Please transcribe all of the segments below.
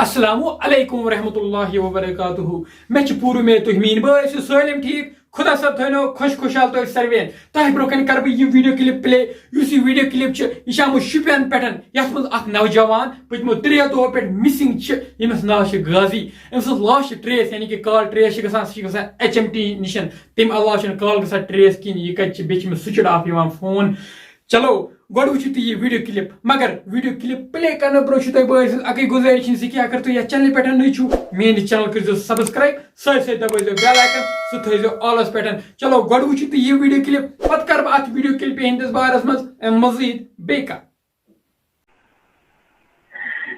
السلام علیکم ورحمۃ اللہ وبرکاتہ میں پور میں تھی مین بھائی سالم ٹھیک خدا صاحب تھو خوش خوشحال تہ سروین تہ برو کر یہ ویڈیو کلپ پلے اس ویڈیو کلپ یہ آمت شپین پہ یت مز اخ نوجوان پتمو 3 دہو پہ مسنگ یمس ناو غازی ام سن لاش ٹریس یعنی کہ کال ٹریس گژھان سہ گژھان HMT نشن تم علاوہ کال گژھان ٹریس کہین یہ کتہ بیچ سوئچ آف فون چلو گۄڈٕ وٕچھِو تُہۍ یہ ویڈیو کلپ مگر ویڈیو کلپ پلے کرنے برونٛہہ چھُ تۄہہِ بٲے سٕنٛز اکٕے گُزٲرِش زِ کہِ اگر تُہۍ یتھ چینلہِ پٮ۪ٹھ نٔے چھِو میٲنِس چینل کٔرۍزیو سبسکرایب سۭتۍ سۭتۍ دبٲیزیو بیل آیکن سُہ تھٲیزیو آلس پٮ۪ٹھ چلو گۄڈٕ وٕچھِو تُہۍ یہ ویڈیو کلپ پتہٕ کرٕ بہٕ اتھ ویڈیو کلپہِ ہٕنٛدِس بارس منٛز مزید بیٚیہِ کتھ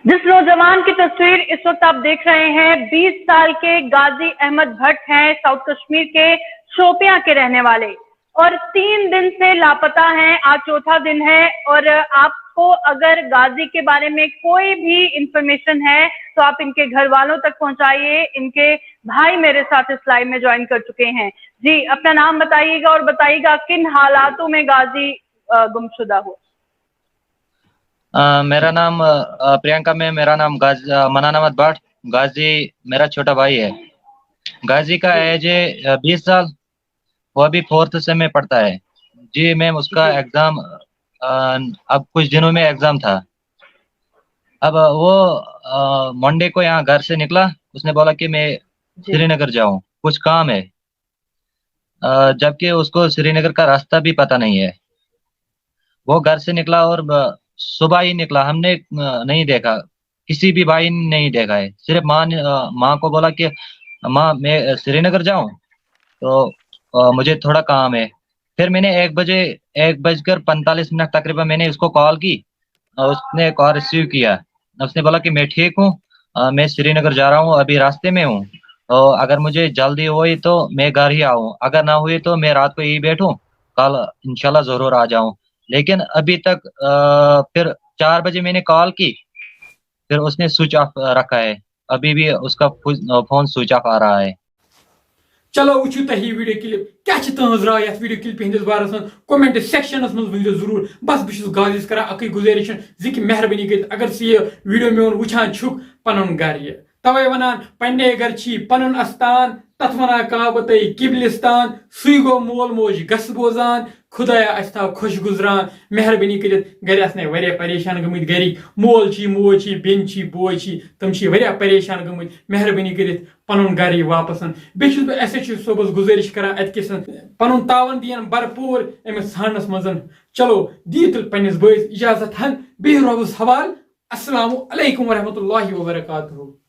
جس نوجوان کی تصویر اس وقت آپ دیکھ رہے ہیں 20 سال کے غازی احمد بھٹ ہیں ساؤتھ کشمیر کے شوپیاں کے رہنے والے اور 3 دن سے لاپتہ ہیں آج چوتھا دن ہے اور آپ کو اگر غازی کے بارے میں کوئی بھی انفارمیشن ہے تو آپ ان کے گھر والوں تک پہنچائیے ان کے بھائی میرے ساتھ اس لائیو میں جوائن کر چکے ہیں جی اپنا نام بتائیے گا اور بتائیے گا کن حالاتوں میں غازی گمشدہ ہوا میرا نام پرینکا میں میرا نام منان احمد بٹ غازی میرا چھوٹا بھائی ہے غازی کا ایج ہے 20 سال وہ ابھی 4th سے میں پڑھتا ہے جی میم اس کا ایگزام اب کچھ دنوں میں ایگزام تھا اب وہ منڈے کو یہاں گھر سے نکلا اس نے بولا کہ میں سری نگر جاؤں کچھ کام ہے جبکہ اس کو سری نگر کا راستہ بھی پتہ نہیں ہے وہ گھر سے نکلا اور صبح ہی نکلا ہم نے نہیں دیکھا کسی بھی بھائی نے نہیں دیکھا ہے صرف ماں کو بولا کہ ماں میں سری نگر جاؤں تو مجھے تھوڑا کام ہے پھر میں نے 1:45 تقریباً میں نے اس کو کال کی اس نے کال ریسیو کیا اس نے بولا کہ میں ٹھیک ہوں میں سری نگر جا رہا ہوں ابھی راستے میں ہوں تو اگر مجھے جلدی ہوئی تو میں گھر ہی آؤں اگر نہ ہوئی تو میں رات کو یہی بیٹھوں کل انشاءاللہ ضرور آ جاؤں لیکن ابھی تک پھر 4 بجے میں نے کال کی پھر اس نے سوئچ آف رکھا ہے ابھی بھی اس کا فون سوئچ آف آ رہا ہے چلو وچھو تہ یہ ویڈیو کلپ کیا تہذ رائے ات ویڈیو کلپ ہندس بارس من کومنٹ سیکشنس من ونزو ضرور بس بہت غازیس کران اکی گزارش زِ مہربانی کر اگر یہ ویڈیو میون وچھان چھک پنن گھر یہ توے ونان پننے گھر چھی پنن استان تت ونان کہاوت قبلستان سی گو مول موج گس بوزان خدایا اس تھا خوش گزران مہربانی کرت گھر آسنے واریاہ پریشان گمت گھرک مول چھی موج چھی بین چھی بوے چھی تم چھی واریاہ پریشان گمت مہربانی کرت پنن گھر واپس بیٚیہِ چھُس بہٕ SHO صٲبس گزٲرش کران اتکس پنن تعاون دین بھرپور امس ژھانڈنس منٛز چلو دِیِو تیٚلہِ پننس بٲیس اجازت بیٚیہِ رۄبس حوالہٕ السلام علیکم ورحمۃ اللہ وبرکاتہ